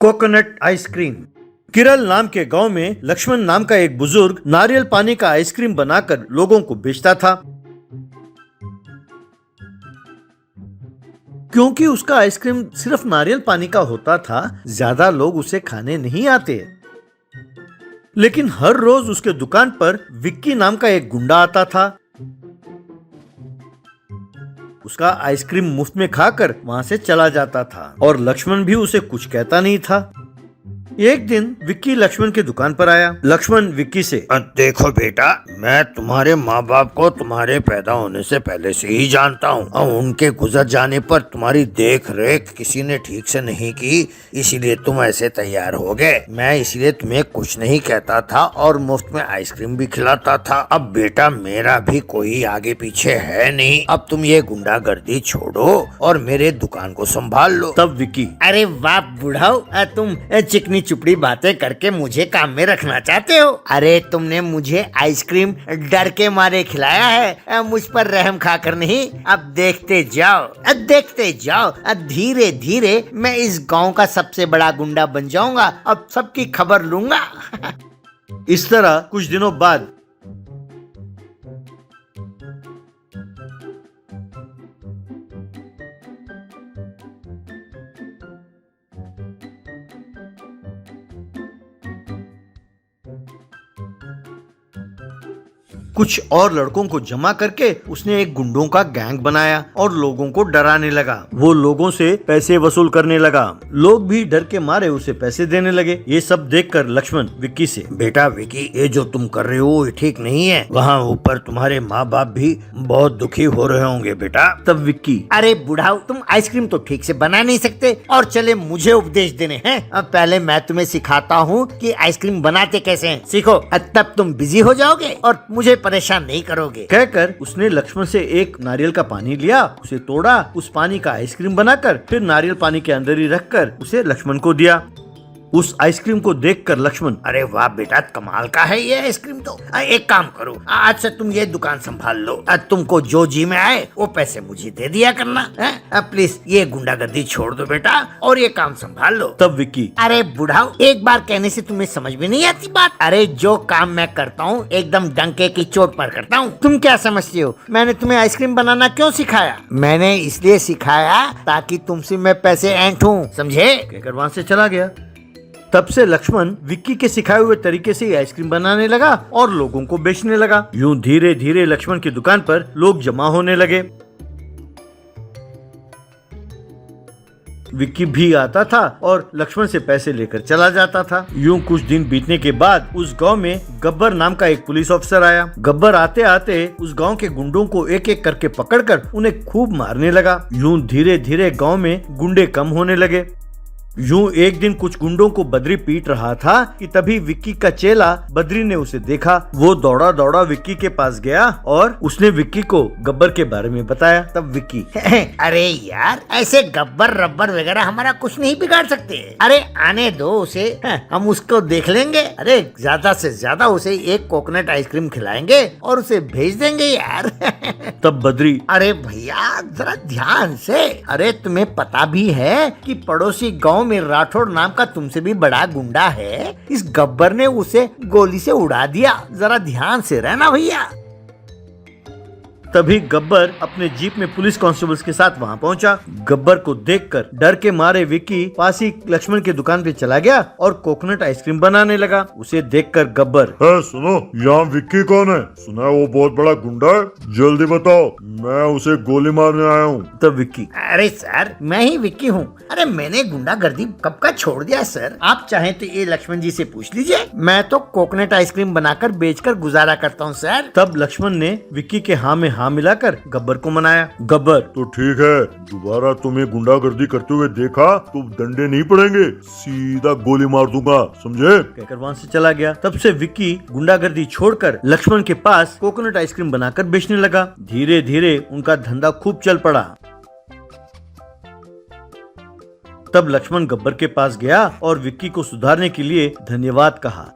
Coconut ice cream. किरल नाम के गांव में लक्ष्मण नाम का एक बुजुर्ग नारियल पानी का आइसक्रीम बनाकर लोगों को बेचता था। क्योंकि उसका आइसक्रीम सिर्फ नारियल पानी का होता था, ज्यादा लोग उसे खाने नहीं आते। लेकिन हर रोज उसके दुकान पर विक्की नाम का एक गुंडा आता था। उसका आइसक्रीम मुफ्त में खाकर वहां से चला जाता था और लक्ष्मण भी उसे कुछ कहता नहीं था। एक दिन विक्की लक्ष्मण की दुकान पर आया। लक्ष्मण विक्की से, देखो बेटा, मैं तुम्हारे माँ बाप को तुम्हारे पैदा होने से पहले से ही जानता हूँ और उनके गुजर जाने पर तुम्हारी देख रेख किसी ने ठीक से नहीं की, इसीलिए तुम ऐसे तैयार हो गए। मैं इसलिए तुम्हें कुछ नहीं कहता था और मुफ्त में आइसक्रीम भी खिलाता था। अब बेटा मेरा भी कोई आगे पीछे है नहीं, अब तुम ये गुंडागर्दी छोड़ो और मेरे दुकान को संभाल लो। तब विक्की, अरे वाह बुढ़ाओ, तुम चिकनी चुपड़ी बातें करके मुझे काम में रखना चाहते हो। अरे तुमने मुझे आइसक्रीम डर के मारे खिलाया है, मुझ पर रहम खाकर नहीं। अब देखते जाओ, धीरे धीरे मैं इस गांव का सबसे बड़ा गुंडा बन जाऊंगा। अब सबकी खबर लूंगा। इस तरह कुछ दिनों बाद कुछ और लड़कों को जमा करके उसने एक गुंडों का गैंग बनाया और लोगों को डराने लगा। वो लोगों से पैसे वसूल करने लगा। लोग भी डर के मारे उसे पैसे देने लगे। ये सब देखकर लक्ष्मण विक्की से, बेटा विक्की, ये जो तुम कर रहे हो ये ठीक नहीं है। वहाँ ऊपर तुम्हारे माँ बाप भी बहुत दुखी हो रहे होंगे बेटा। तब विक्की, अरे बुढ़ाओ, तुम आइसक्रीम तो ठीक से बना नहीं सकते और चले मुझे उपदेश देने हैं। अब पहले मैं तुम्हें सिखाता हूँ कि आइसक्रीम बनाते कैसे हैं। सीखो, तब तुम बिजी हो जाओगे और मुझे परेशान नहीं करोगे। कहकर उसने लक्ष्मण से एक नारियल का पानी लिया, उसे तोड़ा, उस पानी का आइसक्रीम बनाकर फिर नारियल पानी के अंदर ही रखकर उसे लक्ष्मण को दिया। उस आइसक्रीम को देखकर लक्ष्मण, अरे वाह बेटा, कमाल का है ये आइसक्रीम तो। एक काम करो, आज से तुम ये दुकान संभाल लो। तुमको जो जी में आए वो पैसे मुझे दे दिया करना है। प्लीज ये गुंडागर्दी छोड़ दो बेटा और ये काम संभाल लो। तब विक्की, अरे बुढ़ाओ, एक बार कहने से तुम्हें समझ में नहीं आती बात। अरे जो काम मैं करता हूँ एकदम डंके की चोट पर करता हूँ। तुम क्या समझती हो मैंने तुम्हें आइसक्रीम बनाना क्यों सिखाया? मैंने इसलिए सिखाया ताकि तुमसे मैं पैसे ऐंठूं, समझे? कहकर वहाँ से चला गया। तब से लक्ष्मण विक्की के सिखाए हुए तरीके से आइसक्रीम बनाने लगा और लोगों को बेचने लगा। यूं धीरे धीरे लक्ष्मण की दुकान पर लोग जमा होने लगे। विक्की भी आता था और लक्ष्मण से पैसे लेकर चला जाता था। यूं कुछ दिन बीतने के बाद उस गांव में गब्बर नाम का एक पुलिस अफसर आया। गब्बर आते आते उस गांव के गुंडों को एक एक करके पकड़कर उन्हें खूब मारने लगा। यूं धीरे धीरे गांव में गुंडे कम होने लगे। यूं एक दिन कुछ गुंडों को बद्री पीट रहा था कि तभी विक्की का चेला बद्री ने उसे देखा। वो दौड़ा दौड़ा विक्की के पास गया और उसने विक्की को गब्बर के बारे में बताया। तब विक्की, अरे यार, ऐसे गब्बर रब्बर वगैरह हमारा कुछ नहीं बिगाड़ सकते। अरे आने दो उसे, हम उसको देख लेंगे। अरे ज्यादा से ज्यादा उसे एक कोकोनट आइसक्रीम खिलाएंगे और उसे भेज देंगे यार। तब बद्री, अरे भैया जरा ध्यान से। अरे तुम्हें पता भी है कि पड़ोसी गांव में राठौड़ नाम का तुमसे भी बड़ा गुंडा है। इस गब्बर ने उसे गोली से उड़ा दिया। जरा ध्यान से रहना भैया। तभी गब्बर अपने जीप में पुलिस कांस्टेबल्स के साथ वहां पहुंचा। गब्बर को देखकर डर के मारे विक्की पास ही लक्ष्मण की दुकान पे चला गया और कोकोनट आइसक्रीम बनाने लगा। उसे देखकर गब्बर, सुनो, यहाँ विक्की कौन है? सुना है वो बहुत बड़ा गुंडा है, जल्दी बताओ, मैं उसे गोली मारने आया हूँ। तब विक्की, अरे सर, मैं ही विक्की हूँ। अरे मैंने गुंडागर्दी कब का छोड़ दिया सर। आप चाहें तो ये लक्ष्मण जी से पूछ लीजिए। मैं तो कोकोनट आइसक्रीम बनाकर बेचकर गुजारा करता हूँ सर। तब लक्ष्मण ने विक्की के हाँ में हाँ मिलाकर गब्बर को मनाया। गब्बर, तो ठीक है, दोबारा तुम्हें गुंडागर्दी करते हुए देखा तो डंडे नहीं पड़ेंगे, सीधा गोली मार दूंगा, समझे? कहकर वहाँ से चला गया। तब से विक्की गुंडागर्दी छोड़कर लक्ष्मण के पास कोकोनट आइसक्रीम बनाकर बेचने लगा। धीरे धीरे उनका धंधा खूब चल पड़ा। तब लक्ष्मण गब्बर के पास गया और विक्की को सुधारने के लिए धन्यवाद कहा।